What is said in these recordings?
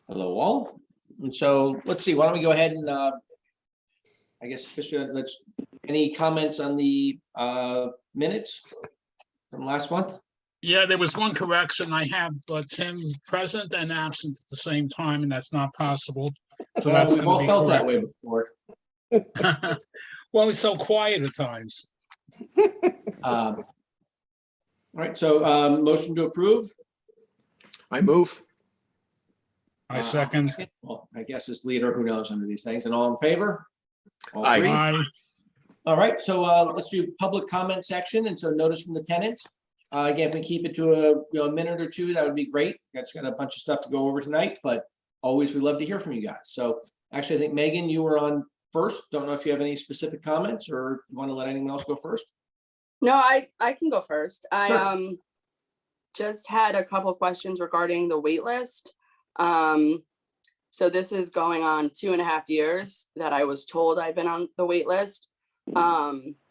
Hello all. And so let's see, why don't we go ahead and I guess officially any comments on the minutes from last month? Yeah, there was one correction. I have Tim present and absent at the same time, and that's not possible. So that's We've all felt that way before. Well, it's so quiet at times. All right, so motion to approve. I move. I second. Well, I guess as leader, who knows under these things, and all in favor? All Aye. three? Aye. All right, so let's do public comment section, and so notice from the tenants. Again, if we keep it to a minute or two, that would be great. That's got a bunch of stuff to go over tonight, but always we love to hear from you guys. So actually, I think Megan, you were on first. Don't know if you have any specific comments or you want to let anyone else go first. No, I can go first. I Sure. just had a couple questions regarding the wait list. So this is going on 2.5 years that I was told I've been on the wait list.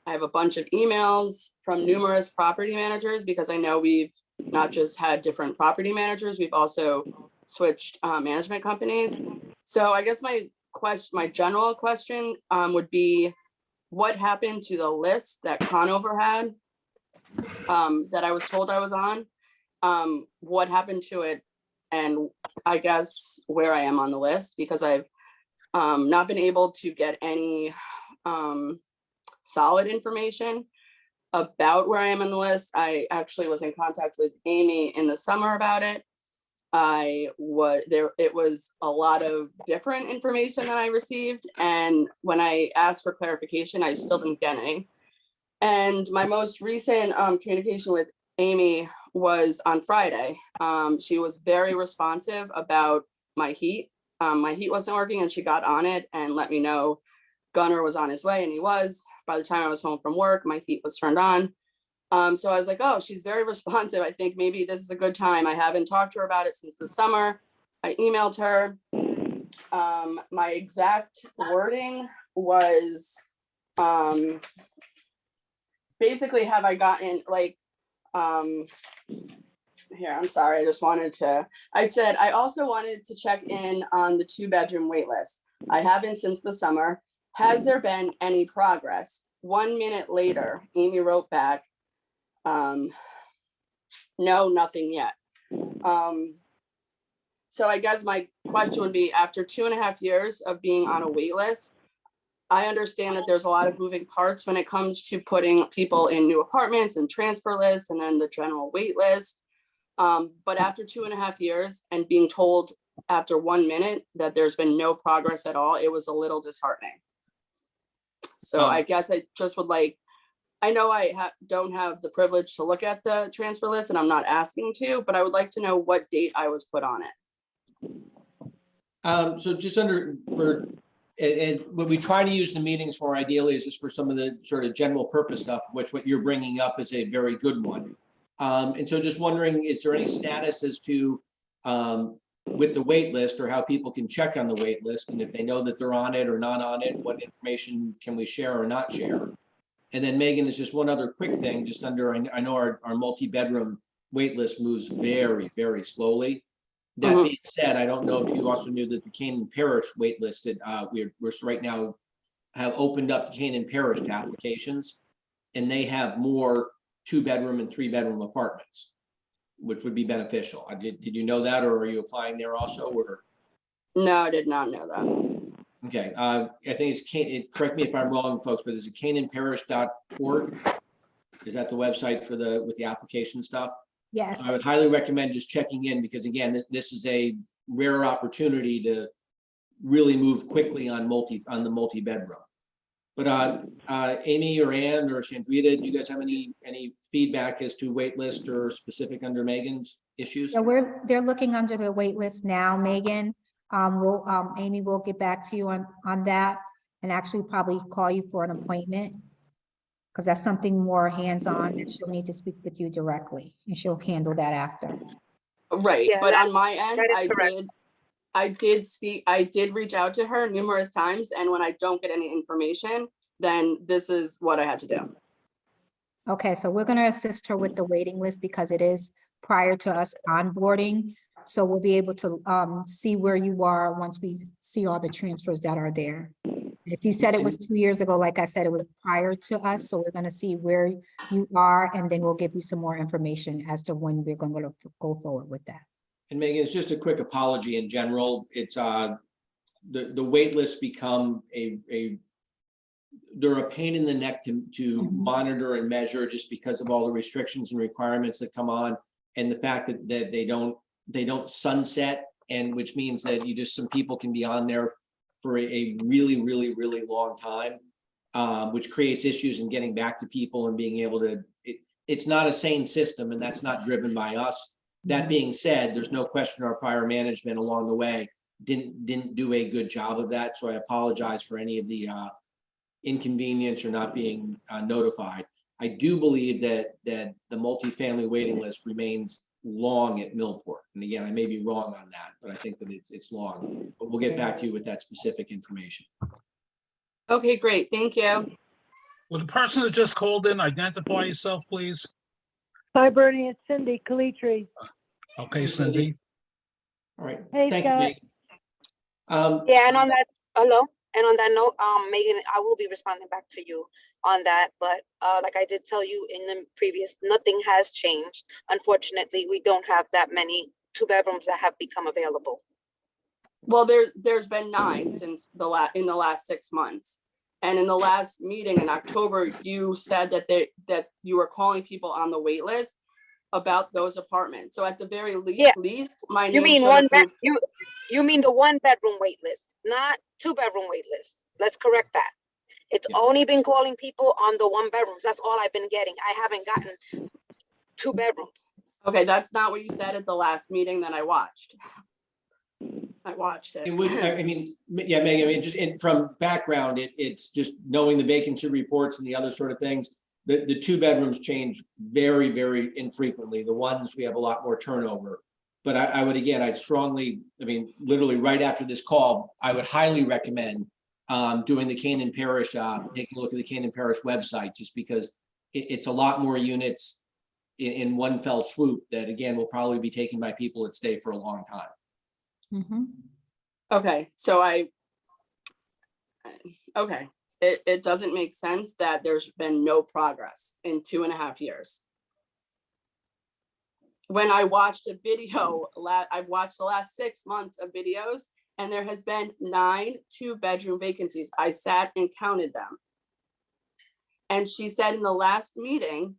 I have a bunch of emails from numerous property managers because I know we've not just had different property managers, we've also switched management companies. So I guess my general question would be, what happened to the list that Conover had that I was told I was on? What happened to it? And I guess where I am on the list, because I've not been able to get any solid information about where I am on the list. I actually was in contact with Amy in the summer about it. It was a lot of different information that I received. And when I asked for clarification, I still didn't get any. And my most recent communication with Amy was on Friday. She was very responsive about my heat. My heat wasn't working and she got on it and let me know Gunnar was on his way, and he was. By the time I was home from work, my heat was turned on. So I was like, oh, she's very responsive. I think maybe this is a good time. I haven't talked to her about it since the summer. I emailed her. My exact wording was basically, have I gotten like, here, I'm sorry, I said, I also wanted to check in on the 2-bedroom wait list. I haven't since the summer. Has there been any progress? 1 minute later, Amy wrote back, no, nothing yet. So I guess my question would be, after 2.5 years of being on a wait list, I understand that there's a lot of moving parts when it comes to putting people in new apartments and transfer lists and then the general wait list. But after 2.5 years and being told after 1 minute that there's been no progress at all, it was a little disheartening. So I guess I just would like, I know I don't have the privilege to look at the transfer list and I'm not asking to, but I would like to know what date I was put on it. So just and what we try to use the meetings for ideally is just for some of the sort of general purpose stuff, which what you're bringing up is a very good one. And so just wondering, is there any status as to with the wait list or how people can check on the wait list, and if they know that they're on it or not on it, what information can we share or not share? And then Megan, is just one other quick thing, just under, I know our multi-bedroom wait list moves very, very slowly. That being said, I don't know if you also knew that the Canaan Parish wait listed, we're right now have opened up Canaan Parish to applications, and they have more 2-bedroom and 3-bedroom apartments, which would be beneficial. Did you know that, or are you applying there also? Or No, I did not know that. okay, I think it's correct me if I'm wrong, folks, but is it canaanparish.org? Is that the website for with the application stuff? Yes. I would highly recommend just checking in, because again, this is a rare opportunity to really move quickly on the multi-bedroom. But Amy or Ann or Sandrita, do you guys have any feedback as to wait list or specific under Megan's issues? Yeah, they're looking under the wait list now, Megan. Amy will get back to you on that and actually probably call you for an appointment, because that's something more hands-on that she'll need to speak with you directly, and she'll handle that after. Right, Yeah, but on my end, that is correct. I did reach out to her numerous times, and when I don't get any information, then this is what I had to do. Okay, so we're gonna assist her with the waiting list because it is prior to us onboarding. So we'll be able to see where you are once we see all the transfers that are there. If you said it was 2 years ago, like I said, it was prior to us, so we're gonna see where you are, and then we'll give you some more information as to when we're going to go forward with that. And Megan, it's just a quick apology in general. It's the wait lists become they're a pain in the neck to monitor and measure just because of all the restrictions and requirements that come on, and the fact that they don't sunset, and which means that some people can be on there for a really, really, really long time, which creates issues in getting back to people and being able to, it's not a sane system, and that's not driven by us. That being said, there's no question our prior management along the way didn't do a good job of that. So I apologize for any of the inconvenience or not being notified. I do believe that the multifamily waiting list remains long at Millport. And again, I may be wrong on that, but I think that it's long. But we'll get back to you with that specific information. Okay, great. Thank you. Will the person that just called in identify yourself, please? Hi, Bernie. It's Cindy Calitri. Okay, Cindy. All right. Hey, Thank you, Scott. Megan. Yeah, and on that, hello, and on that note, Megan, I will be responding back to you on that, but like I did tell you in the previous, nothing has changed. Unfortunately, we don't have that many 2-bedrooms that have become available. Well, there's been 9 since in the last 6 months. And in the last meeting in October, you said that you were calling people on the wait list about those apartments. So at the very least, my name You mean should have moved. you mean the 1-bedroom wait list, not 2-bedroom wait list. Let's correct that. It's only been calling people on the 1-bedrooms. That's all I've been getting. I haven't gotten 2 bedrooms. Okay, that's not what you said at the last meeting that I watched. I watched it. It would, I mean, yeah, Megan, I mean, just from background, it's just knowing the vacancy reports and the other sort of things. The 2 bedrooms change very, very infrequently. The ones we have a lot more turnover. But I would, again, I'd strongly, I mean, literally right after this call, I would highly recommend doing the Canaan Parish, taking a look at the Canaan Parish website, just because it's a lot more units in one fell swoop that, again, will probably be taken by people that stay for a long time. Okay, so okay, it doesn't make sense that there's been no progress in 2.5 years. When I watched a video, I've watched the last 6 months of videos, and there has been 9 2-bedroom vacancies. I sat and counted them. And she said in the last meeting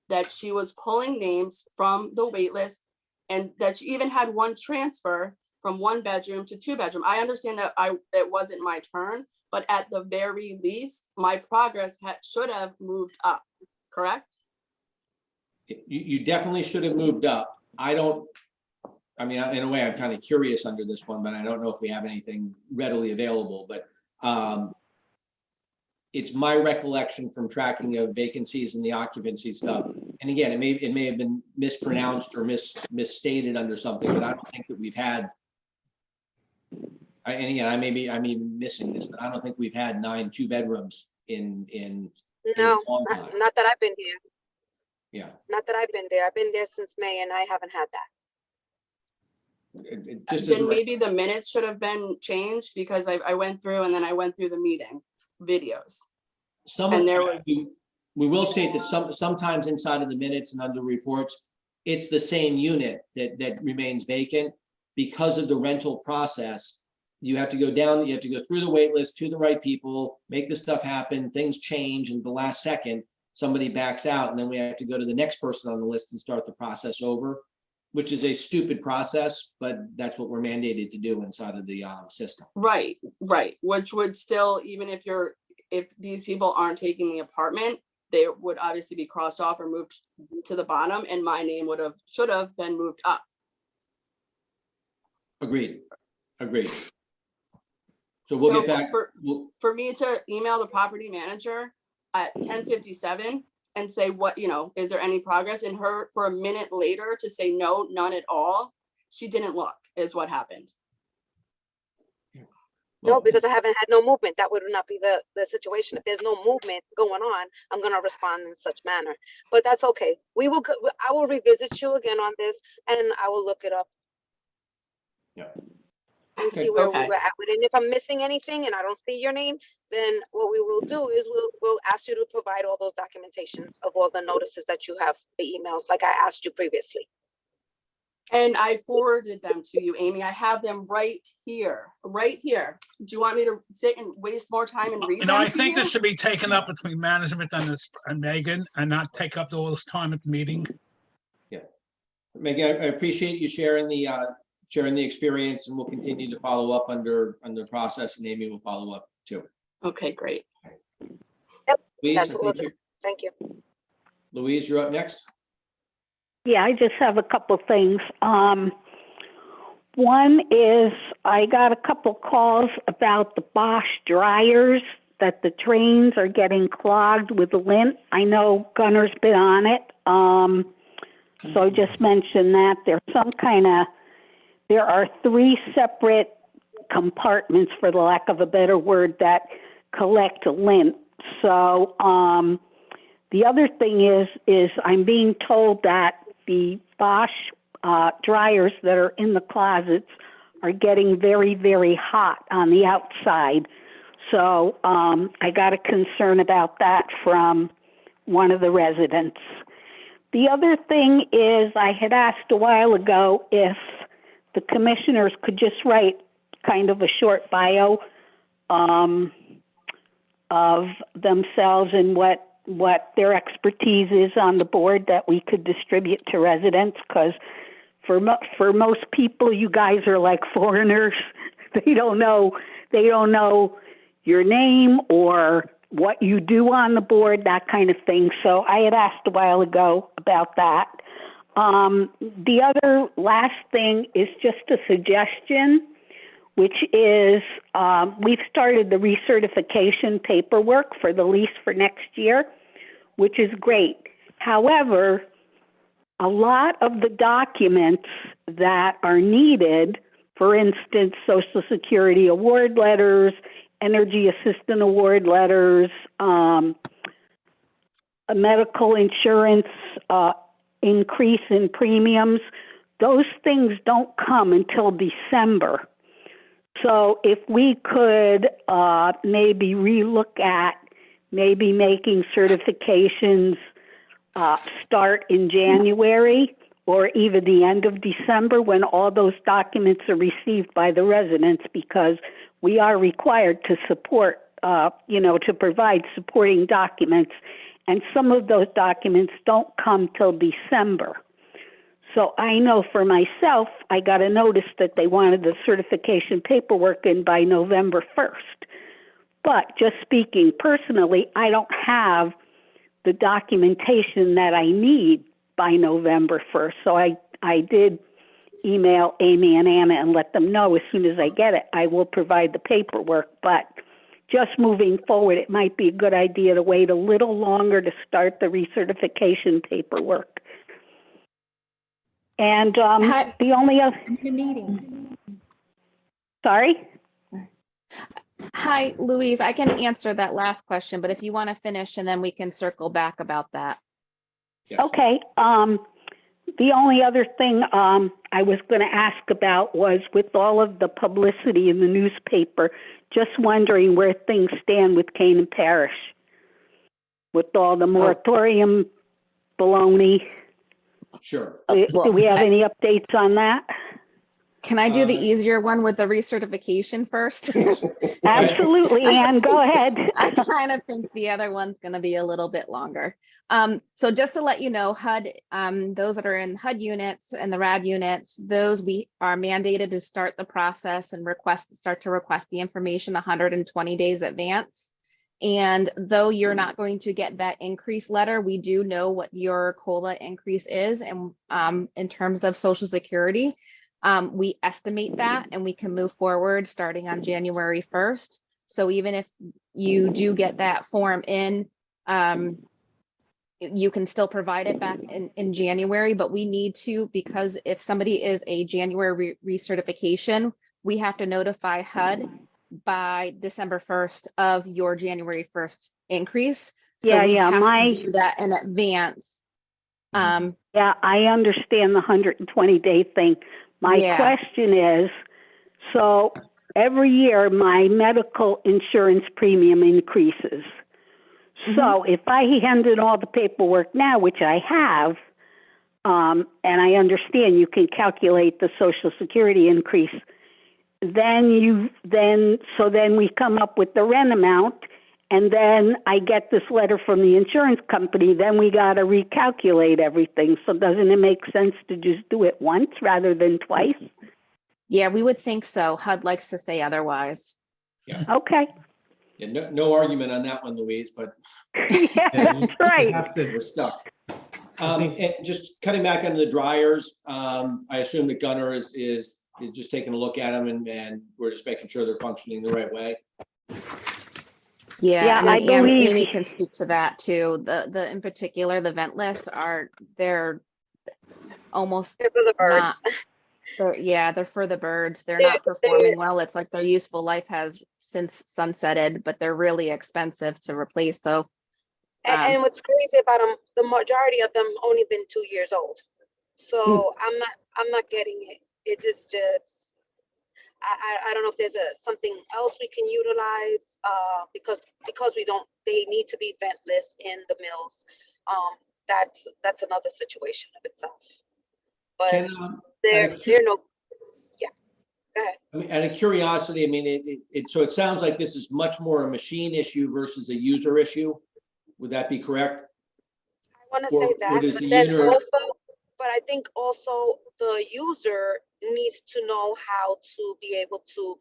that she was pulling names from the wait list, and that she even had one transfer from 1-bedroom to 2-bedroom. I understand that it wasn't my turn, but at the very least, my progress should have moved up, correct? You definitely should have moved up. I mean, in a way, I'm kind of curious under this one, but I don't know if we have anything readily available, but it's my recollection from tracking of vacancies and the occupancy stuff. And again, it may have been mispronounced or misstated under something, but I don't think that we've had, and again, I may be missing this, but I don't think we've had 9 2-bedrooms in No, a long time. not that I've been here. Yeah. Not that I've been there. I've been there since May and I haven't had that. Just as Then a maybe the minutes should have been changed, because I went through and then I went through the meeting videos. And there was, we will state that sometimes inside of the minutes and under reports, it's the same unit that remains vacant because of the rental process. You have to go down, you have to go through the wait list to the right people, make the stuff happen, things change, and the last second, somebody backs out, and then we have to go to the next person on the list and start the process over, which is a stupid process, but that's what we're mandated to do inside of the system. right, which would still, even if these people aren't taking the apartment, they would obviously be crossed off or moved to the bottom, and my name should have been moved up. Agreed. So we'll get back. For me to email the property manager at 10:57 and say, what, is there any progress? And her for a minute later to say no, none at all. She didn't look, is what happened. No, because I haven't had no movement. That would not be the situation. If there's no movement going on, I'm going to respond in such manner. But that's okay. I will revisit you again on this, and I will look it up And Okay. see where we Okay. were at with it. And if I'm missing anything and I don't see your name, then what we will do is we'll ask you to provide all those documentations of all the notices that you have, the emails, like I asked you previously. And I forwarded them to you, Amy. I have them right here, right here. Do you want me to sit and waste more time and read You them know, I to think you? this should be taken up between management and Megan and not take up all this time at the meeting. Megan, I appreciate you sharing the experience, and we'll continue to follow up under process, and Amy will follow up too. Okay, great. Louise, That's what we'll I think do. Thank you. Louise, you're up next. Yeah, I just have a couple things. One is I got a couple calls about the Bosch dryers, that the trains are getting clogged with lint. I know Gunner's been on it. So I just mentioned that there are 3 separate compartments, for the lack of a better word, that collect lint. So the other thing is I'm being told that the Bosch dryers that are in the closets are getting very, very hot on the outside. So I got a concern about that from one of the residents. The other thing is I had asked a while ago if the commissioners could just write kind of a short bio of themselves and what their expertise is on the board that we could distribute to residents, because for most people, you guys are like foreigners. They don't know your name or what you do on the board, that kind of thing. So I had asked a while ago about that. The other last thing is just a suggestion, which is we've started the recertification paperwork for the lease for next year, which is great. However, a lot of the documents that are needed, for instance, Social Security award letters, Energy Assistant award letters, a medical insurance increase in premiums, those things don't come until December. So if we could maybe relook at maybe making certifications start in January or even the end of December when all those documents are received by the residents, because we are required to support, to provide supporting documents, and some of those documents don't come till December. So I know for myself, I got a notice that they wanted the certification paperwork in by November 1st. But just speaking personally, I don't have the documentation that I need by November 1st. So I did email Amy and Anna and let them know as soon as I get it, I will provide the paperwork. But just moving forward, it might be a good idea to wait a little longer to start the recertification paperwork. And the only other... The meeting. Sorry? Hi, Louise. I can answer that last question, but if you want to finish and then we can circle back about that. Yes. Okay. The only other thing I was going to ask about was, with all of the publicity in the newspaper, just wondering where things stand with Canaan Parish, with all the moratorium baloney. Sure. Do we have any updates on that? Can I do the easier one with the recertification first? Absolutely, Ann, go ahead. I kind of think the other one's going to be a little bit longer. So just to let you know, HUD, those that are in HUD units and the RAD units, those we are mandated to start the process and start to request the information 120 days advance. And though you're not going to get that increase letter, we do know what your COLA increase is. And in terms of Social Security, we estimate that and we can move forward starting on January 1st. So even if you do get that form in, you can still provide it back in January, but we need to, because if somebody is a January recertification, we have to notify HUD by December 1st of your January 1st increase. So we have to do that in advance. Yeah, I understand the 120-day thing. My Yeah. question is, so every year my medical insurance premium increases. So if I handed all the paperwork now, which I have, and I understand you can calculate the Social Security increase, then we come up with the rent amount, and then I get this letter from the insurance company, then we got to recalculate everything. So doesn't it make sense to just do it once rather than twice? Yeah, we would think so. HUD likes to say otherwise. Okay. Yeah, no argument on that one, Louise, but Yeah, that's right. we're stuck. And just cutting back on the dryers, I assume that Gunnar is just taking a look at them and we're just making sure they're functioning the right way. Yeah, Yeah, and I then believe- Amy can speak to that too. The in particular, the ventless they're almost They're for the birds. they're for the birds. They're They're- not performing well. It's like their useful life has since sunsetted, but they're really expensive to replace. So And what's crazy about them, the majority of them only been 2 years old. So I'm not getting it. It just I don't know if there's something else we can utilize, because they need to be ventless in the mills. That's another situation of itself. But Can, they're no, yeah, go ahead. I mean, out of curiosity, I mean, so it sounds like this is much more a machine issue versus a user issue. Would that be correct? I want to Or- say or that, does but the then user- also, but I think also the user needs to know how to be able to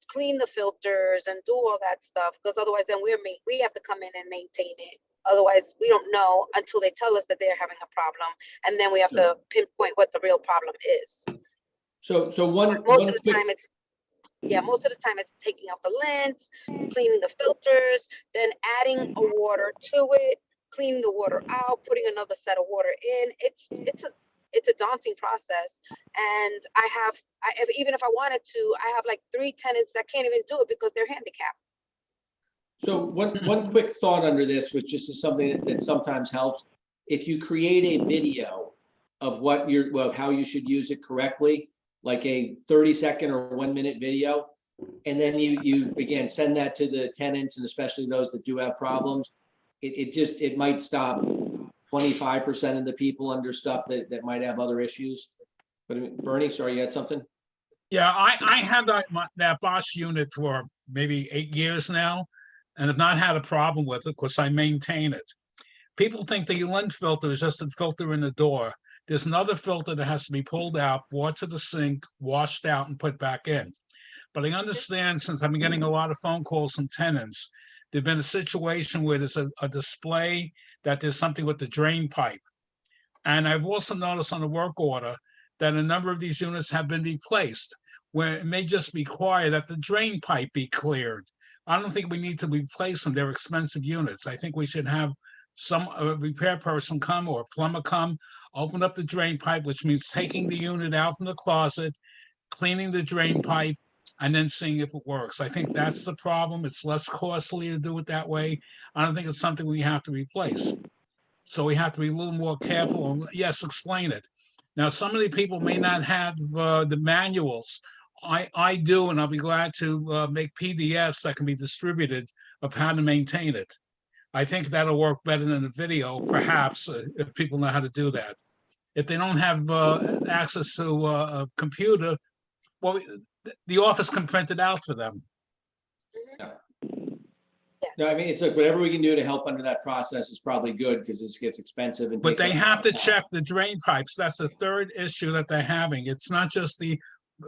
clean the filters and do all that stuff, because otherwise then we have to come in and maintain it. Otherwise, we don't know until they tell us that they're having a problem, and then we have to pinpoint what the real problem is. So one Most of the quick- time most of the time it's taking out the lens, cleaning the filters, then adding a water to it, cleaning the water out, putting another set of water in. It's a daunting process, and even if I wanted to, I have like 3 tenants that can't even do it because they're handicapped. So one quick thought under this, which just is something that sometimes helps. If you create a video of how you should use it correctly, like a 30-second or 1-minute video, and then you again send that to the tenants, and especially those that do have problems, it might stop 25% of the people under stuff that might have other issues. But I mean, Bernie, sorry, you had something? Yeah, I had that Bosch unit for maybe 8 years now, and have not had a problem with it because I maintain it. People think the lint filter is just a filter in the door. There's another filter that has to be pulled out, brought to the sink, washed out, and put back in. But I understand, since I've been getting a lot of phone calls from tenants, there's been a situation where there's a display that there's something with the drain pipe. And I've also noticed on the work order that a number of these units have been replaced, where it may just require that the drain pipe be cleared. I don't think we need to replace them. They're expensive units. I think we should have some repair person come or a plumber come, open up the drain pipe, which means taking the unit out from the closet, cleaning the drain pipe, and then seeing if it works. I think that's the problem. It's less costly to do it that way. I don't think it's something we have to replace. So we have to be a little more careful. And yes, explain it. Now, some of the people may not have the manuals. I do, and I'll be glad to make PDFs that can be distributed of how to maintain it. I think that'll work better than a video, perhaps, if people know how to do that. If they don't have access to a computer, well, the office can print it out for them. No, I mean, it's like whatever we can do to help under that process is probably good, because this gets expensive. And But takes they up a have lot to of time. check the drain pipes. That's the third issue that they're having. It's not just the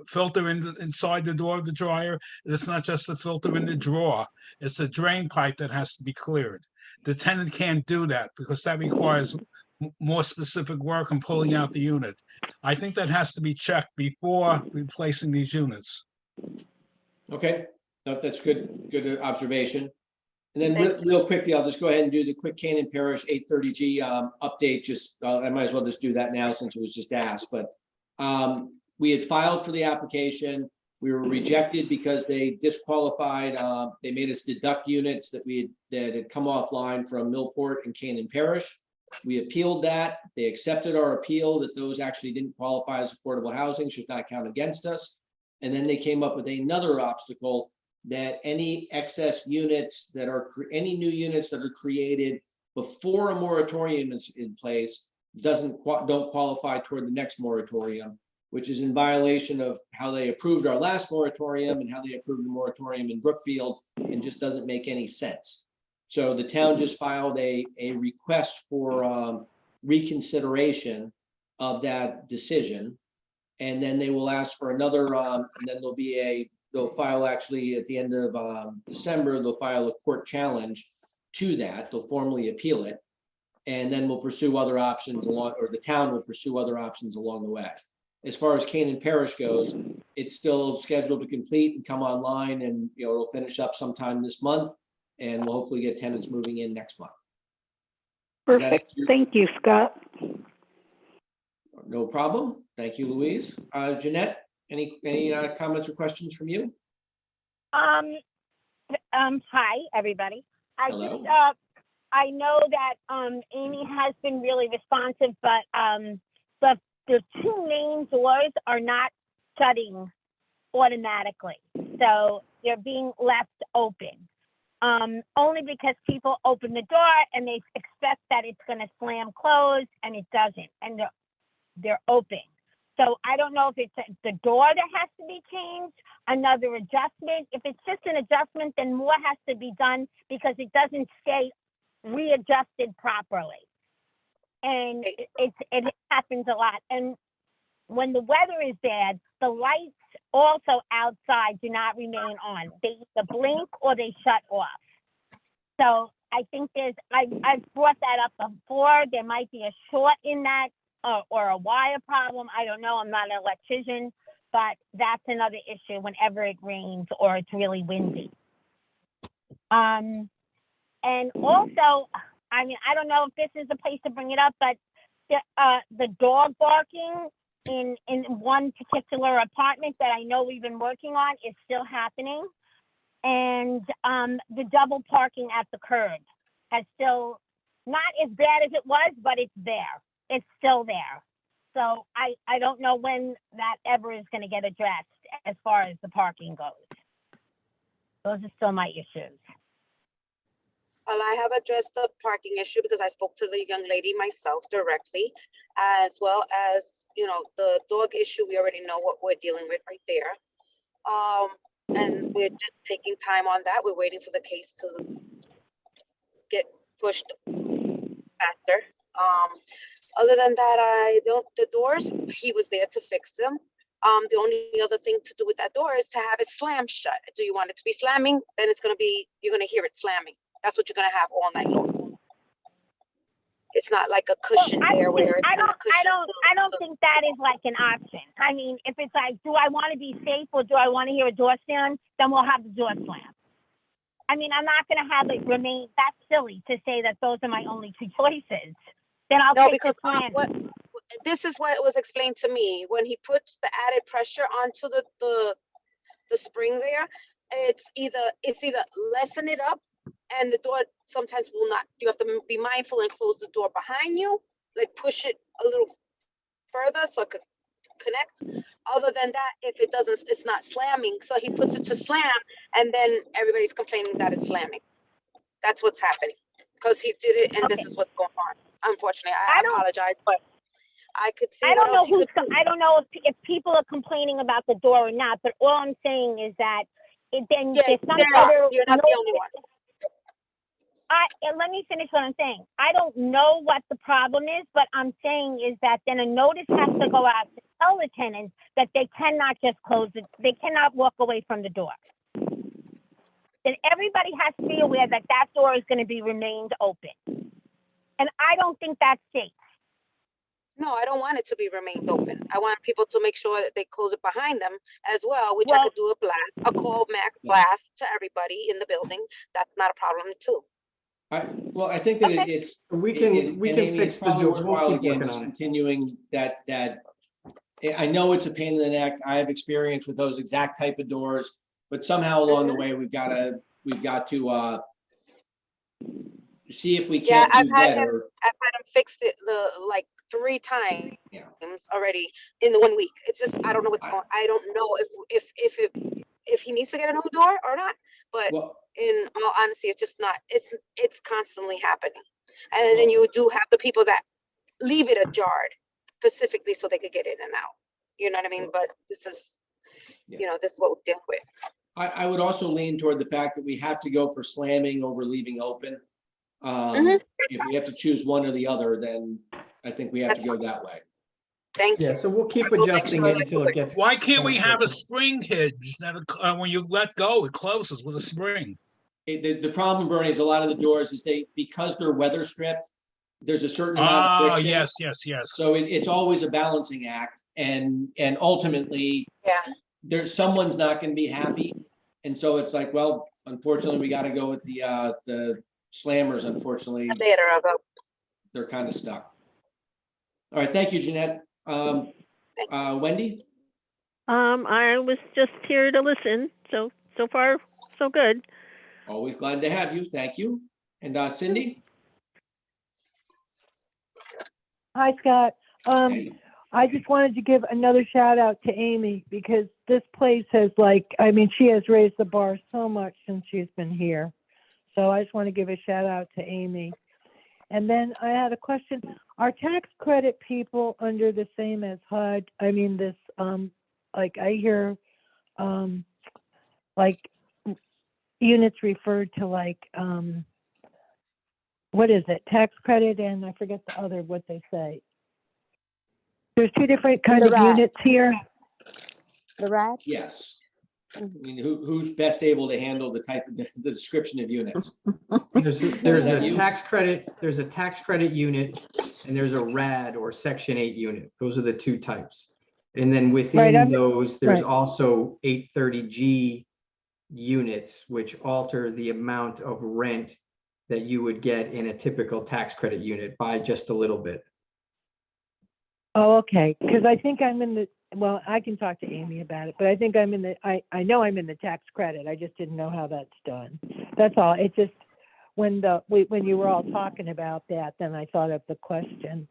filter inside the door of the dryer. It's not just the filter in the drawer. It's the drain pipe that has to be cleared. The tenant can't do that because that requires more specific work and pulling out the unit. I think that has to be checked before replacing these units. Okay, no, that's good observation. And then Thank real quickly, I'll just go ahead and do the quick Canaan Parish 830G update. I might as well just do that now since it was just asked, but we had filed for the application. We were rejected because they disqualified, they made us deduct units that had come offline from Millport and Canaan Parish. We appealed that. They accepted our appeal that those actually didn't qualify as affordable housing, should not count against us. And then they came up with another obstacle that any excess units that are, any new units that are created before a moratorium is in place don't qualify toward the next moratorium, which is in violation of how they approved our last moratorium and how they approved the moratorium in Brookfield, and just doesn't make any sense. So the town just filed a request for reconsideration of that decision. And then they will ask for another, and then they'll file actually at the end of December, they'll file a court challenge to that. They'll formally appeal it. And then we'll pursue other options along, or the town will pursue other options along the way. As far as Canaan Parish goes, it's still scheduled to complete and come online, and it'll finish up sometime this month, and we'll hopefully get tenants moving in next month. Perfect. Thank you, Scott. No problem. Thank you, Louise. Jeanette, any comments or questions from you? Hi, everybody. Hello. I know that Amy has been really responsive, but the two main doors are not shutting automatically, so they're being left open. Only because people open the door and they expect that it's going to slam closed, and it doesn't, and they're open. So I don't know if it's the door that has to be changed, another adjustment. If it's just an adjustment, then more has to be done because it doesn't stay readjusted properly. And it happens a lot. And when the weather is bad, the lights also outside do not remain on. They either blink or they shut off. So I think I've brought that up before. There might be a short in that or a wire problem. I don't know. I'm not an electrician, but that's another issue whenever it rains or it's really windy. And also, I mean, I don't know if this is the place to bring it up, but the dog barking in one particular apartment that I know we've been working on is still happening. And the double parking at the curb has still, not as bad as it was, but it's there. It's still there. So I don't know when that ever is going to get addressed as far as the parking goes. Those are still my issues. Well, I have addressed the parking issue because I spoke to the young lady myself directly, as well as, the dog issue. We already know what we're dealing with right there. And we're just taking time on that. We're waiting for the case to get pushed faster. Other than that, the doors, he was there to fix them. The only other thing to do with that door is to have it slam shut. Do you want it to be slamming? Then you're going to hear it slamming. That's what you're going to have all night long. It's not like a cushion there where it's I don't think that is like an option. I mean, if it's like, do I want to be safe or do I want to hear a door slam? Then we'll have the door slam. I mean, I'm not going to have it remain. That's silly to say that those are my only two choices. Then I'll take the slam. This is what was explained to me when he puts the added pressure onto the spring there. It's either lessen it up, and the door sometimes will not. You have to be mindful and close the door behind you, like push it a little further so it could connect. Other than that, if it doesn't, it's not slamming. So he puts it to slam, and then everybody's complaining that it's slamming. That's what's happening because he did it, and This is what's going on. Unfortunately, I apologize, but I could see. I don't know if people are complaining about the door or not, but all I'm saying is that there's some other. You're not the only one. Let me finish what I'm saying. I don't know what the problem is, but I'm saying is that then a notice has to go out to tell the tenants that they cannot just close it. They cannot walk away from the door. Then everybody has to be aware that that door is going to be remained open. And I don't think that's safe. No, I don't want it to be remained open. I want people to make sure that they close it behind them as well, which I could do a call max blast to everybody in the building. That's not a problem too. I think that it's We can fix the door. We'll keep working on it. Continuing that I know it's a pain in the neck. I have experience with those exact type of doors, but somehow along the way we've got to see if we can't do better. I've had him fixed it like 3 times Yeah. already in the 1 week. It's just, I don't know what's going, I don't know if he needs to get a new door or not, but Well, in all honesty, it's just not, it's constantly happening. And then you do have the people that leave it ajar specifically so they could get in and out. You know what I mean? But this is, Yeah. this is what we deal with. I would also lean toward the fact that we have to go for slamming over leaving open. Mhm. If we have to choose one or the other, then I think we have That's to go that way. Thank you. Yeah, so we'll keep We'll make adjusting sure it that until you- it gets. Why can't we have a closer. spring hinge that when you let go, it closes with a spring? The problem, Bernie, is a lot of the doors is because they're weather stripped, there's a certain amount of Oh, friction. yes. So it's always a balancing act, and ultimately, Yeah. someone's not going to be happy, and so it's like, well, unfortunately, we got to go with the slammers. Unfortunately, Later about. they're kind of stuck. All right, thank you, Jeanette. Wendy? I was just here to listen, so far, so good. Always glad to have you. Thank you. And Cindy? Hi, Scott. Hey. I just wanted to give another shout out to Amy because this place has she has raised the bar so much since she's been here. So I just want to give a shout out to Amy. And then I had a question. Are tax credit people under the same as HUD? I mean, this, I hear, units referred to what is it? Tax credit and I forget the other, what they say. There's 2 different kinds of units here. The RAD? Yes. I mean, who's best able to handle the type of the description of units? There's that a you? tax credit unit, and there's a RAD or Section 8 unit. Those are the 2 types. And then within those, there's also 830G units, which alter the amount of rent that you would get in a typical tax credit unit by just a little bit. Oh, okay. Because I think I'm in the, well, I can talk to Amy about it, but I think I'm in the, I know I'm in the tax credit. I just didn't know how that's done. That's all. It just, when you were all talking about that, then I thought of the question.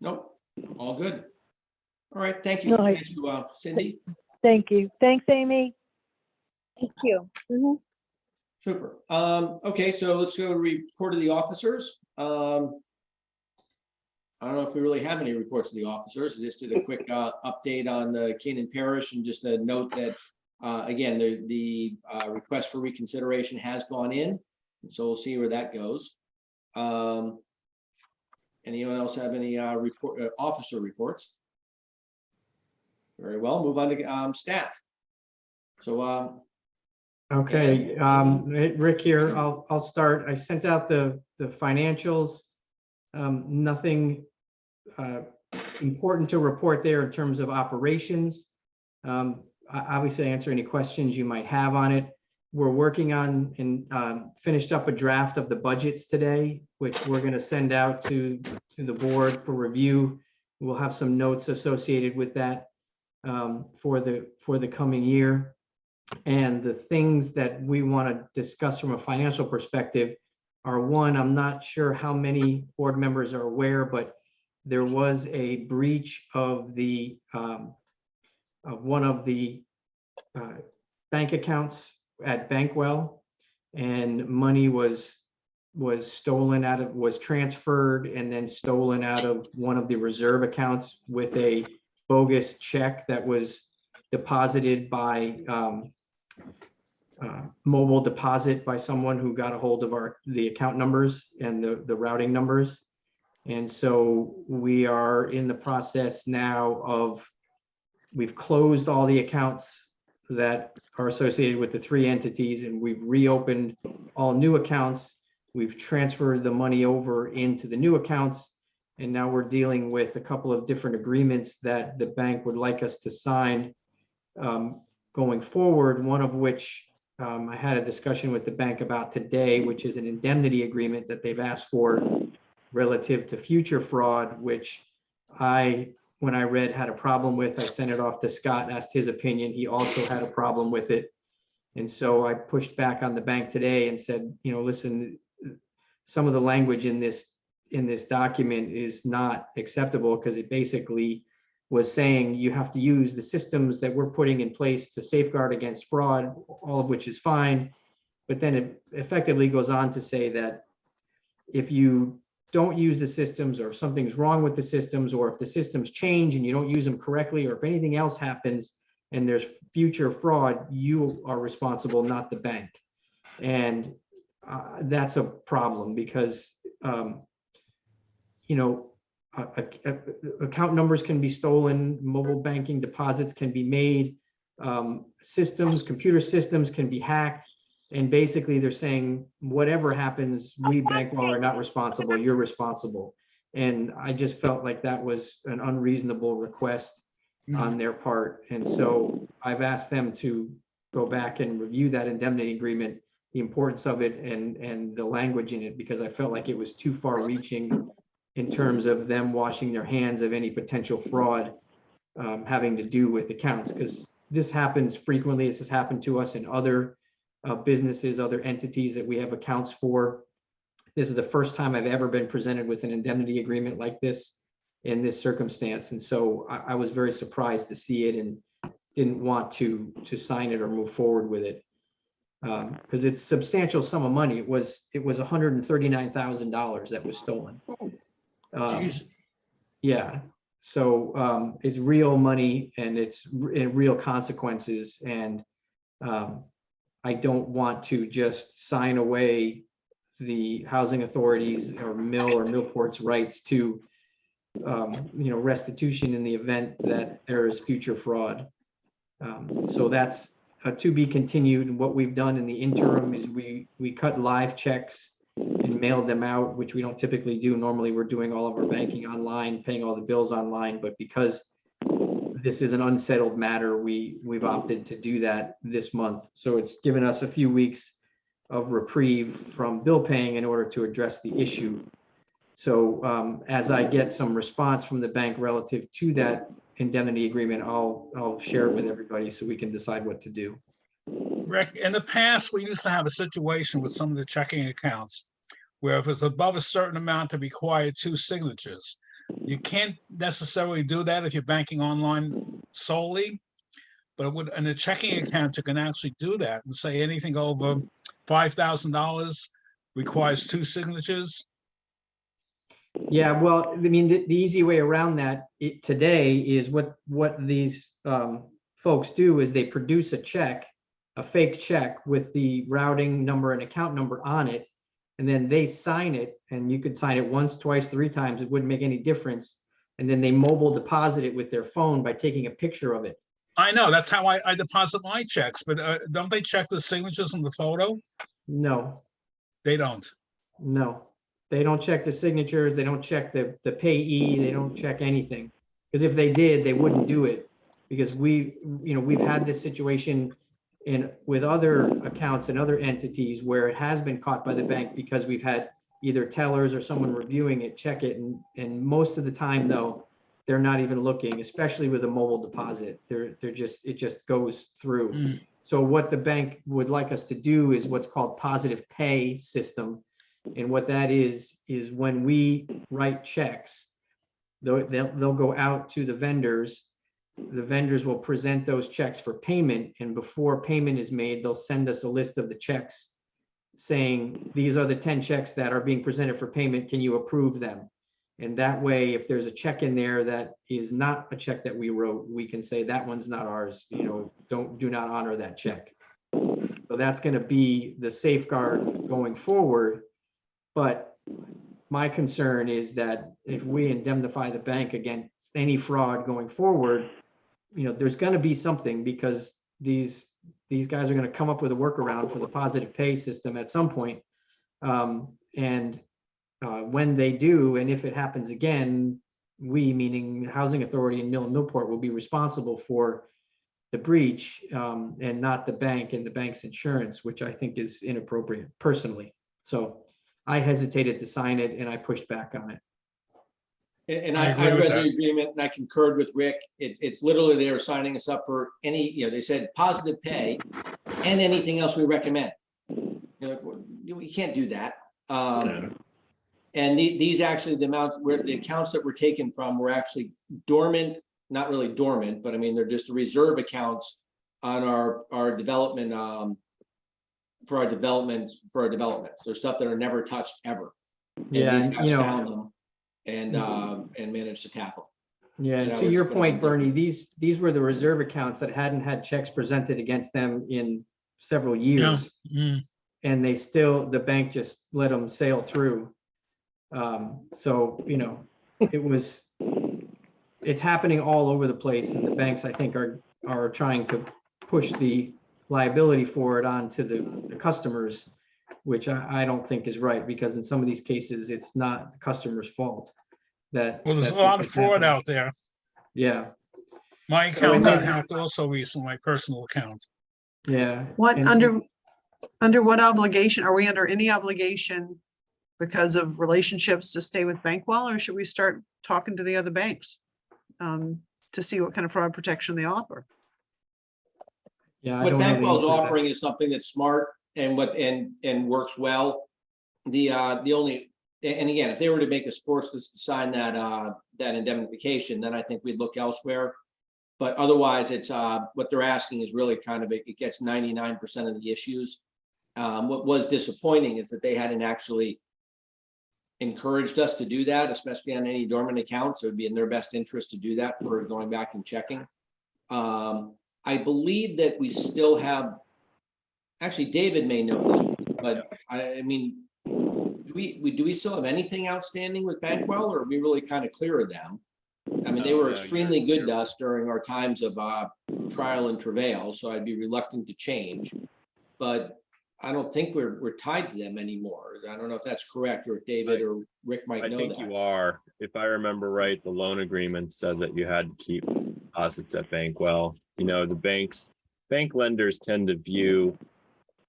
Nope, all good. All right, thank you. No, Thank you, Cindy. Thank you. Thanks, Amy. Thank you. Super. Okay, so let's go to report of the officers. I don't know if we really have any reports of the officers. I just did a quick update on the Canaan Parish, and just a note that, again, the request for reconsideration has gone in, so we'll see where that goes. Anyone else have any officer reports? Very well, move on to staff. So Okay, Rick here. I'll start. I sent out the financials. Nothing important to report there in terms of operations. Obviously, answer any questions you might have on it. We're working on and finished up a draft of the budgets today, which we're going to send out to the board for review. We'll have some notes associated with that for the coming year. And the things that we want to discuss from a financial perspective are, one, I'm not sure how many board members are aware, but there was a breach of the of one of the bank accounts at Bankwell, and money was stolen was transferred and then stolen out of one of the reserve accounts with a bogus check that was deposited by mobile deposit by someone who got a hold of the account numbers and the routing numbers. And so we are in the process now of, we've closed all the accounts that are associated with the 3 entities, and we've reopened all new accounts. We've transferred the money over into the new accounts, and now we're dealing with a couple of different agreements that the bank would like us to sign going forward, one of which I had a discussion with the bank about today, which is an indemnity agreement that they've asked for relative to future fraud, which when I read, had a problem with. I sent it off to Scott, asked his opinion. He also had a problem with it. And so I pushed back on the bank today and said, listen, some of the language in this in this document is not acceptable because it basically was saying you have to use the systems that we're putting in place to safeguard against fraud, all of which is fine. But then it effectively goes on to say that if you don't use the systems, or if something's wrong with the systems, or if the systems change and you don't use them correctly, or if anything else happens and there's future fraud, you are responsible, not the bank. And that's a problem because, account numbers can be stolen, mobile banking deposits can be made, computer systems can be hacked. And basically they're saying, whatever happens, we Bankwell are not responsible, you're responsible. And I just felt like that was an unreasonable request on their part. And so I've asked them to go back and review that indemnity agreement, the importance of it and the language in it, because I felt like it was too far reaching in terms of them washing their hands of any potential fraud having to do with accounts, because this happens frequently. This has happened to us in other businesses, other entities that we have accounts for. This is the first time I've ever been presented with an indemnity agreement like this in this circumstance. And so I was very surprised to see it and didn't want to sign it or move forward with it. Because it's a substantial sum of money. It was $139,000 that was stolen. Yeah. So it's real money and it's real consequences. And I don't want to just sign away the housing authorities or Millport's rights to restitution in the event that there is future fraud. So that's to be continued. What we've done in the interim is we cut live checks and mailed them out, which we don't typically do. Normally we're doing all of our banking online, paying all the bills online, but because this is an unsettled matter, we've opted to do that this month. So it's given us a few weeks of reprieve from bill paying in order to address the issue. So as I get some response from the bank relative to that indemnity agreement, I'll share it with everybody so we can decide what to do. Rick, in the past, we used to have a situation with some of the checking accounts where if it's above a certain amount, it required 2 signatures. You can't necessarily do that if you're banking online solely, but in a checking account, you can actually do that and say anything over $5,000 requires 2 signatures. Yeah, well, I mean, the easy way around that today is what these folks do is they produce a check, a fake check with the routing number and account number on it, and then they sign it, and you could sign it once, twice, 3 times. It wouldn't make any difference. And then they mobile deposit it with their phone by taking a picture of it. I know, that's how I deposit my checks, but don't they check the signatures on the photo? No. They don't. No, they don't check the signatures. They don't check the payee. They don't check anything. Because if they did, they wouldn't do it. Because we've had this situation with other accounts and other entities where it has been caught by the bank because we've had either tellers or someone reviewing it, check it. And most of the time though, they're not even looking, especially with a mobile deposit. It just goes through. So what the bank would like us to do is what's called positive pay system. And what that is when we write checks, they'll go out to the vendors. The vendors will present those checks for payment. And before payment is made, they'll send us a list of the checks saying, these are the 10 checks that are being presented for payment. Can you approve them? And that way, if there's a check in there that is not a check that we wrote, we can say that one's not ours, do not honor that check. So that's going to be the safeguard going forward. But my concern is that if we indemnify the bank against any fraud going forward, there's going to be something, because these guys are going to come up with a workaround for the positive pay system at some point. When they do, and if it happens again, we, meaning Housing Authority and Millport, will be responsible for the breach and not the bank and the bank's insurance, which I think is inappropriate personally. So I hesitated to sign it and I pushed back on it. And I read the agreement and I concurred with Rick. It's literally they were signing us up for any, they said positive pay and anything else we recommend. We can't do that. And these actually, the amounts where the accounts that were taken from were actually dormant, not really dormant, but I mean, they're just the reserve accounts on our development, for our developments. There's stuff that are never touched ever. And Yeah, these and, guys you know, found them and managed to tap them. yeah, And and I to would your just put point, on- Bernie, these were the reserve accounts that hadn't had checks presented against them in several Yeah. years. Mm. And they still, the bank just let them sail through. So, you know, it's happening all over the place, and the banks, I think, are trying to push the liability for it onto the customers, which I don't think is right, because in some of these cases, it's not the customer's fault. That Well, there's a that lot this of is fraud happening. out there. Yeah, My So, account and got then- hacked also recently, my personal account. yeah. What, And- under what obligation, are we under any obligation because of relationships to stay with Bankwell, or should we start talking to the other banks to see what kind of fraud protection they offer? Yeah, I What don't know the Bankwell's answer to that. offering is something that's smart and works well. The only, and again, if they were to force us to sign that indemnification, then I think we'd look elsewhere. But otherwise, it's what they're asking is really kind of, it gets 99% of the issues. What was disappointing is that they hadn't actually encouraged us to do that, especially on any dormant accounts. It would be in their best interest to do that for going back and checking. I believe that we still have, actually, David may know this, but I mean, do we still have anything outstanding with Bankwell, or are we really kind of clear of them? I mean, they were extremely good to us during our times of trial and travail, so I'd be reluctant to change. But I don't think we're tied to them anymore. I don't know if that's correct, or if David or Rick might I know think that. you are. If I remember right, the loan agreement said that you had to keep deposits at Bankwell. You know, the bank lenders tend to view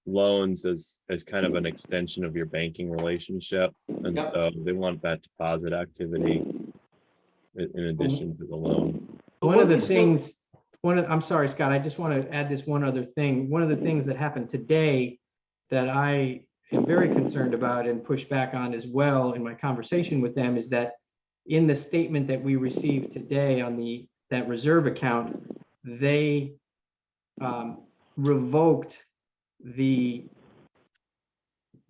loans as kind of an extension of your banking relationship. And Yep. so they want that deposit activity in addition to the loan. One of the things, I'm sorry, Scott, I just want to add this one other thing. One of the things that happened today that I am very concerned about and push back on as well in my conversation with them is that in the statement that we received today on that reserve account, they revoked the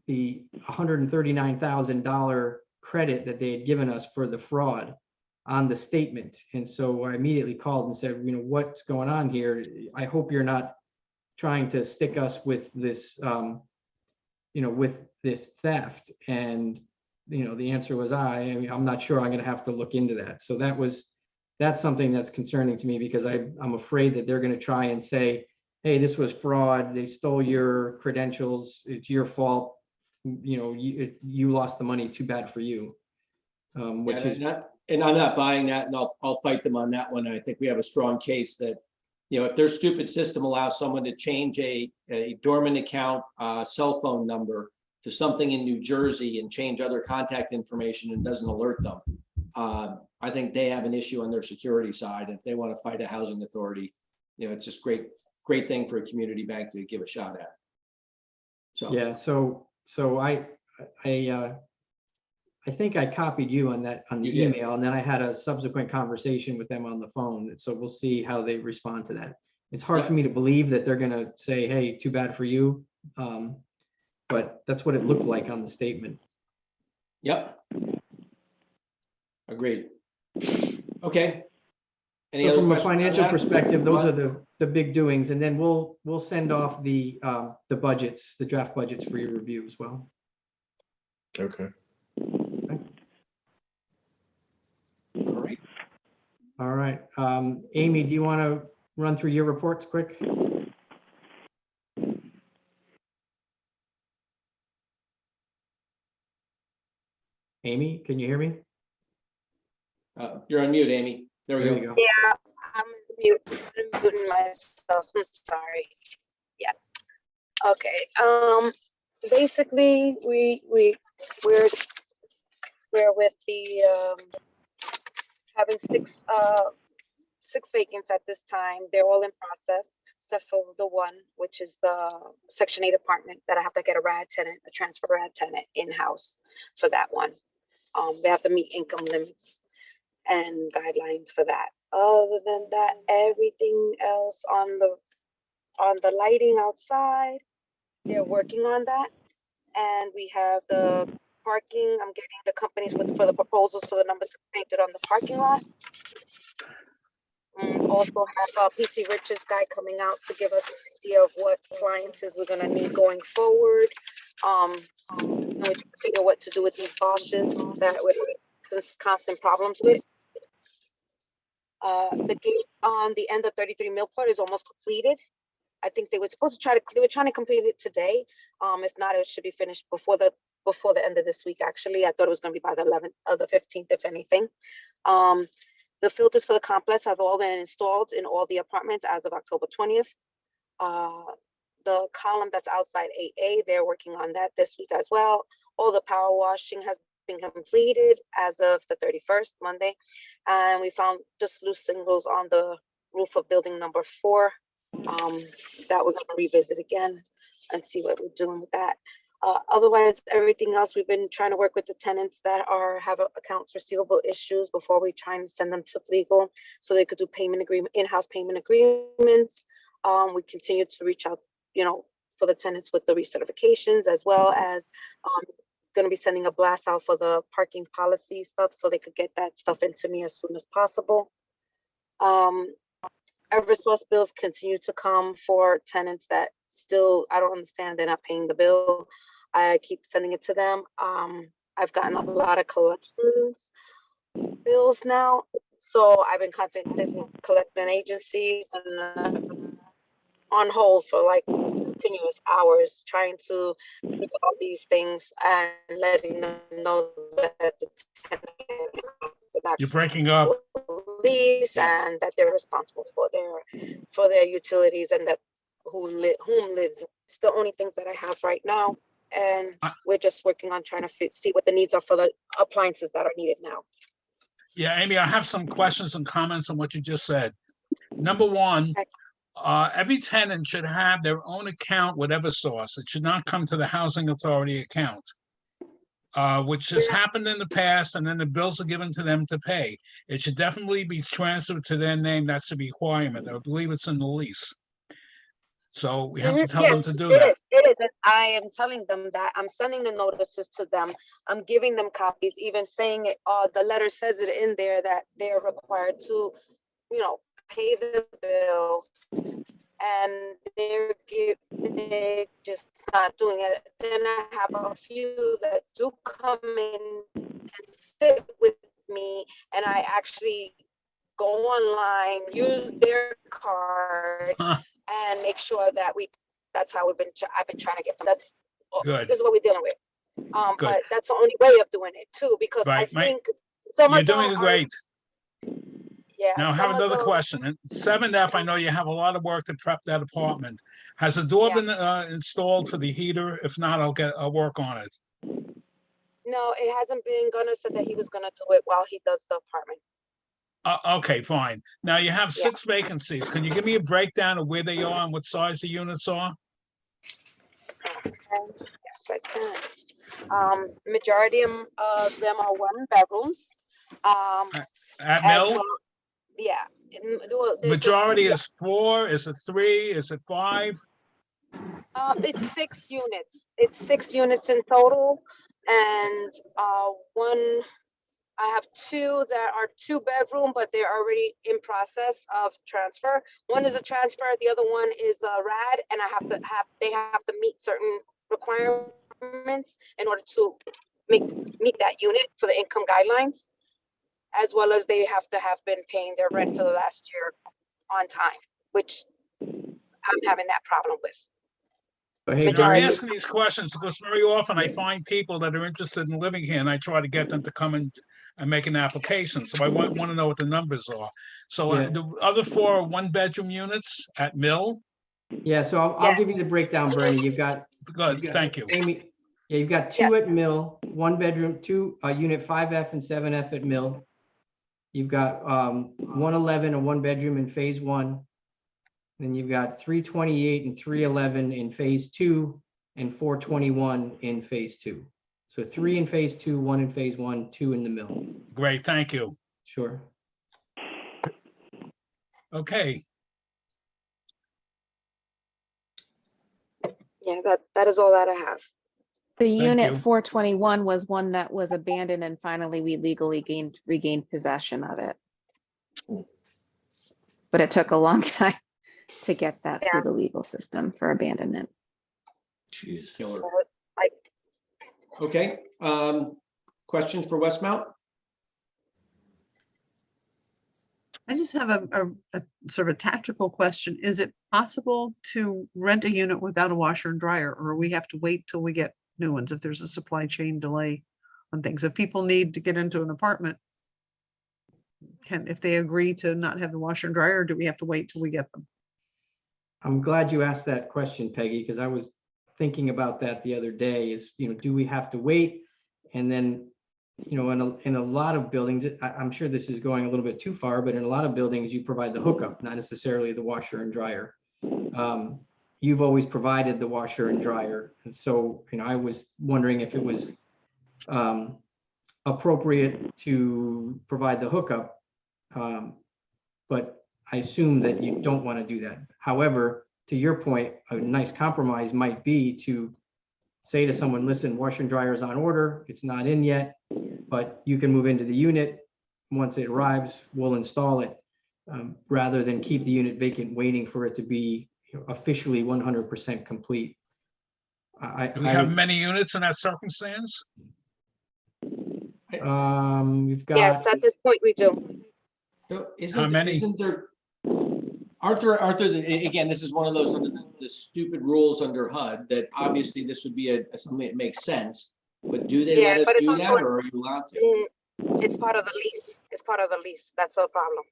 $139,000 credit that they had given us for the fraud on the statement. And so I immediately called and said, you know, what's going on here? I hope you're not trying to stick us with this, with this theft. And, the answer was I'm not sure. I'm going to have to look into that. So that's something that's concerning to me, because I'm afraid that they're going to try and say, hey, this was fraud. They stole your credentials. It's your fault. You lost the money. Too bad for you. Which is And I'm not buying that, and I'll fight them on that one. And I think we have a strong case that, if their stupid system allows someone to change a dormant account, cell phone number to something in New Jersey and change other contact information and doesn't alert them, I think they have an issue on their security side. If they want to fight a housing authority, it's just great thing for a community bank to give a shot at. So yeah. So I think I copied you on the You did. email, and then I had a subsequent conversation with them on the phone. So we'll see how they respond to that. It's hard for me to believe that they're going to say, hey, too bad for you. But that's what it looked like on the statement. Yep. Agreed. Okay. Any So other from a questions on financial that? perspective, those are the big doings, and then we'll send off the budgets, the draft budgets for your review as well. Okay. All right. All right. Amy, do you want to run through your reports quick? Amy, can you hear me? You're on mute, Amy. There we There go. you go. Yeah, I'm muting myself. I'm sorry. Yeah. Okay. Basically, we're with the having six vacants at this time. They're all in process, except for the one, which is the Section 8 apartment that I have to get a transfer rad tenant in-house for that one. They have to meet income limits and guidelines for that. Other than that, everything else on the lighting outside, they're working on that. And we have the parking. I'm getting the companies for the proposals for the numbers painted on the parking lot. Also have PC Rich's guy coming out to give us an idea of what appliances we're gonna need going forward. And we figure what to do with these Bosches that we're constant problems with. The gate on the end of 33 Millport is almost completed. I think they were supposed to they were trying to complete it today. If not, it should be finished before the end of this week. Actually, I thought it was going to be by the 11th or the 15th, if anything. The filters for the complex have all been installed in all the apartments as of October 20th. The column that's outside 8A, they're working on that this week as well. All the power washing has been completed as of the 31st, Monday. And we found just loose shingles on the roof of building number 4. That we're going to revisit again and see what we're doing with that. Otherwise, everything else, we've been trying to work with the tenants that have accounts receivable issues before we try and send them to legal so they could do in-house payment agreements. We continue to reach out, for the tenants with the recertifications, as well as going to be sending a blast out for the parking policy stuff so they could get that stuff into me as soon as possible. Eversource bills continue to come for tenants that still, I don't understand, they're not paying the bill. I keep sending it to them. I've gotten a lot of collections bills now. So I've been contacting collecting agencies and on hold for like continuous hours trying to resolve these things and letting them know that the tenant You're breaking up. lease and that they're responsible for their utilities and that whom lives. It's the only things that I have right now, and we're just working on trying to see what the needs are for the appliances that are needed now. Yeah, Amy, I have some questions and comments on what you just said. Number one, every tenant should have their own account with Eversource. It should not come to the housing authority account, which has happened in the past, and then the bills are given to them to pay. It should definitely be transferred to their name. That's the requirement. I believe it's in the lease. So we have to tell them to do that. It is. And I am telling them that. I'm sending the notices to them. I'm giving them copies, even saying it. The letter says it in there that they're required to, pay the bill, and they're just not doing it. Then I have a few that do come in and sit with me, and I actually go online, use their card, and make sure that that's how I've been trying to get them. That's good. This is what we're dealing with. Good. But that's the only way of doing it too, because I think some You're of them doing great. Yeah. Now I have another question. And 7F, I know you have a lot of work to prep that apartment. Has the door been installed for the heater? If not, I'll work on it. No, it hasn't been. Gunnar said that he was gonna do it while he does the apartment. Okay, fine. Now you have 6 vacancies. Can you give me a breakdown of where they are and what size the units are? Yes, I can. Majority of them are 1 bedrooms. At Mill? Yeah. Majority is 4. Is it 3? Is it 5? It's 6 units. It's 6 units in total, and one. I have 2 that are 2-bedroom, but they're already in process of transfer. One is a transfer, the other one is a RAD, and they have to meet certain requirements in order to meet that unit for the income guidelines, as well as they have to have been paying their rent for the last year on time, which I'm having that problem with. I'm asking these questions because very often I find people that are interested in living here and I try to get them to come in and make an application. So I want to know what the numbers are. So the other 4 are 1-bedroom units at Mill? Yeah, so I'll give you the breakdown, Bernie. You've got thank you. Amy, you've got 2 at Mill, 1-bedroom, 2 unit 5F and 7F at Mill. You've got 111, a 1-bedroom in phase 1. Then you've got 328 and 311 in phase 2 and 421 in phase 2. So 3 in phase 2, 1 in phase 1, 2 in the mill. Great, thank you. Sure. Okay, Yeah, that is all that I have. The Thank unit you. 421 was one that was abandoned and finally we legally regained possession of it. But it took a long time to get that through the legal system for abandonment. Jeez. Killer. Like, Okay, questions for Westmount? I just have a sort of a tactical question. Is it possible to rent a unit without a washer and dryer, or we have to wait till we get new ones if there's a supply chain delay on things? If people need to get into an apartment, if they agree to not have the washer and dryer, or do we have to wait till we get them? I'm glad you asked that question, Peggy, because I was thinking about that the other day is, do we have to wait? And then, in a lot of buildings, I'm sure this is going a little bit too far, but in a lot of buildings, you provide the hookup, not necessarily the washer and dryer. You've always provided the washer and dryer. And so, I was wondering if it was appropriate to provide the hookup. But I assume that you don't want to do that. However, to your point, a nice compromise might be to say to someone, listen, washer and dryer is on order. It's not in yet, but you can move into the unit. Once it arrives, we'll install it, rather than keep the unit vacant, waiting for it to be officially 100% complete. do we have many units in that circumstance? We've yes, got, at this point we do. So How many? Isn't there, aren't there, again, this is one of those under the stupid rules under HUD that obviously this would be something that makes sense, but do they Yeah, let us but it's do on that, board. or are you allowed to? It's part of the lease. It's part of the lease. That's the problem.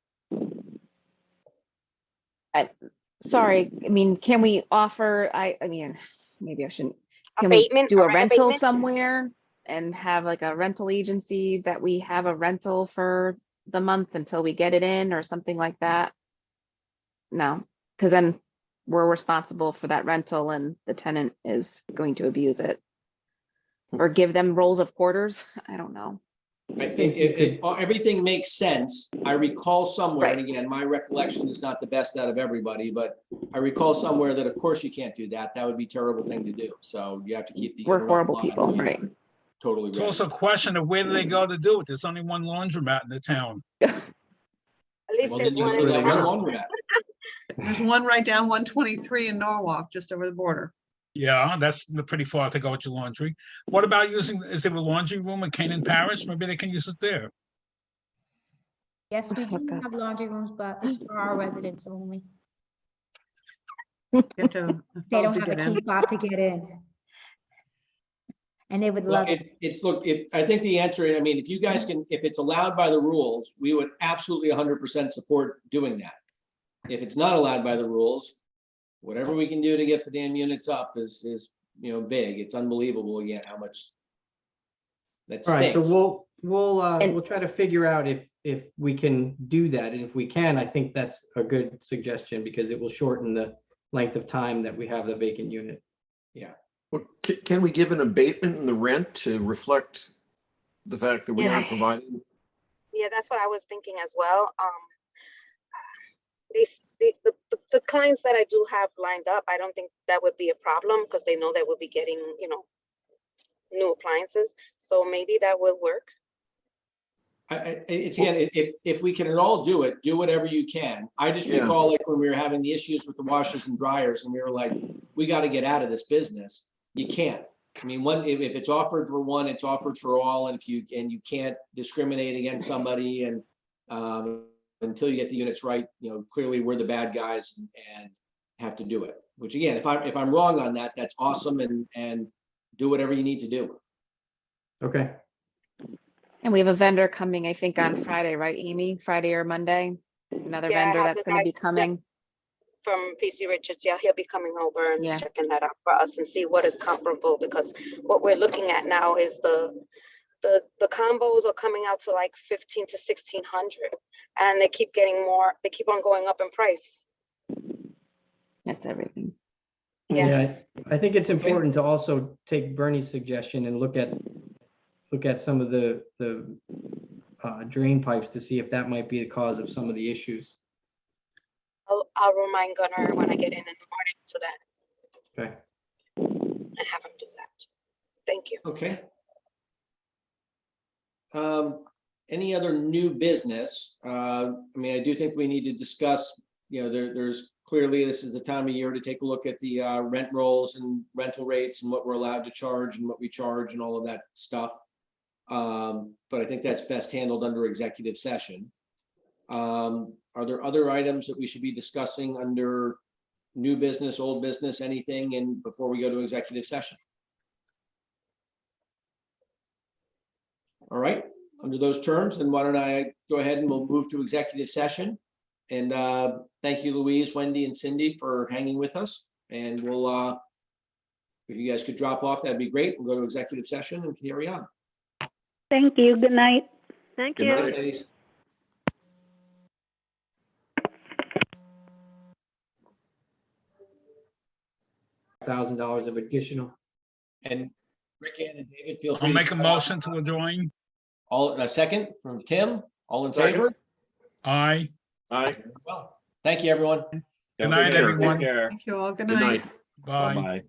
Sorry, I mean, can we offer, I mean, maybe I shouldn't, can we Abatement, do a a rent rental abatement? somewhere and have like a rental agency that we have a rental for the month until we get it in or something like that? No, because then we're responsible for that rental and the tenant is going to abuse it. Or give them rolls of quarters. I don't know. Everything makes sense. I recall somewhere, and Right. again, my recollection is not the best out of everybody, but I recall somewhere that of course you can't do that. That would be a terrible thing to do. So you have to keep the. We're unit horrible offline people, until you're right? Totally It's ready. also a question of where do they go to do it? There's only one laundromat in the town. At least Well, there's then you one go in to that town. one laundromat. There's one right down 123 in Norwalk, just over the border. Yeah, that's pretty far to go with your laundry. What about using, is there a laundry room in Canaan Parish? Maybe they can use it there. Yes, we do Hookup. have laundry rooms, but it's for our residents only. You have to have a They phone don't to have a get in. key fob to get in. And they would Well, love it. I think the answer, I mean, if you guys can, if it's allowed by the rules, we would absolutely 100% support doing that. If it's not allowed by the rules, whatever we can do to get the damn units up is big. It's unbelievable again how much that all right, stinks. so we'll And- try to figure out if we can do that. And if we can, I think that's a good suggestion because it will shorten the length of time that we have the vacant unit. Well, can we give an abatement in the rent to reflect the fact that we Yeah. aren't providing? Yeah, that's what I was thinking as well. The clients that I do have lined up, I don't think that would be a problem because they know that we'll be getting, new appliances. So maybe that will work. It's again, if we can at all do it, do whatever you can. I just Yeah. recall like when we were having the issues with the washers and dryers and we were like, we got to get out of this business. You can't. I mean, if it's offered for one, it's offered for all. And you can't discriminate against somebody and until you get the units right, clearly we're the bad guys and have to do it. Which again, if I'm wrong on that, that's awesome and do whatever you need to do. Okay. And we have a vendor coming, I think, on Friday, right, Amy? Friday or Monday? Another Yeah, I vendor have that's the going to guy be coming. From PC Richards, yeah, he'll be coming over and Yeah. checking that out for us and see what is comparable because what we're looking at now is the combos are coming out to like 1,500 to 1,600 and they keep getting more, they keep on going up in price. That's everything. Yeah. Yeah, I think it's important to also take Bernie's suggestion and look at look at some of the drain pipes to see if that might be the cause of some of the issues. I'll remind Gunnar when I get in the morning to that Okay. and have him do that. Thank you. Okay. Any other new business? I mean, I do think we need to discuss, you know, there's clearly, this is the time of year to take a look at the rent rolls and rental rates and what we're allowed to charge and what we charge and all of that stuff. But I think that's best handled under executive session. Are there other items that we should be discussing under new business, old business, anything, and before we go to executive session? All right, under those terms, then why don't I go ahead and we'll move to executive session. And thank you, Louise, Wendy, and Cindy for hanging with us. And we'll, if you guys could drop off, that'd be great. We'll go to executive session and carry on. Thank you. Good night. Thank Good you. night. Ladies. $1,000 of additional. And Rick, Ann, and David, feel free. I'll to make a motion to adjourn. All, a second from Tim, all in Second. favor? Aye. Aye. Well, thank you, everyone. Good night, care. everyone. Take care. Thank you all. Good Good night. night. Bye. Bye-bye.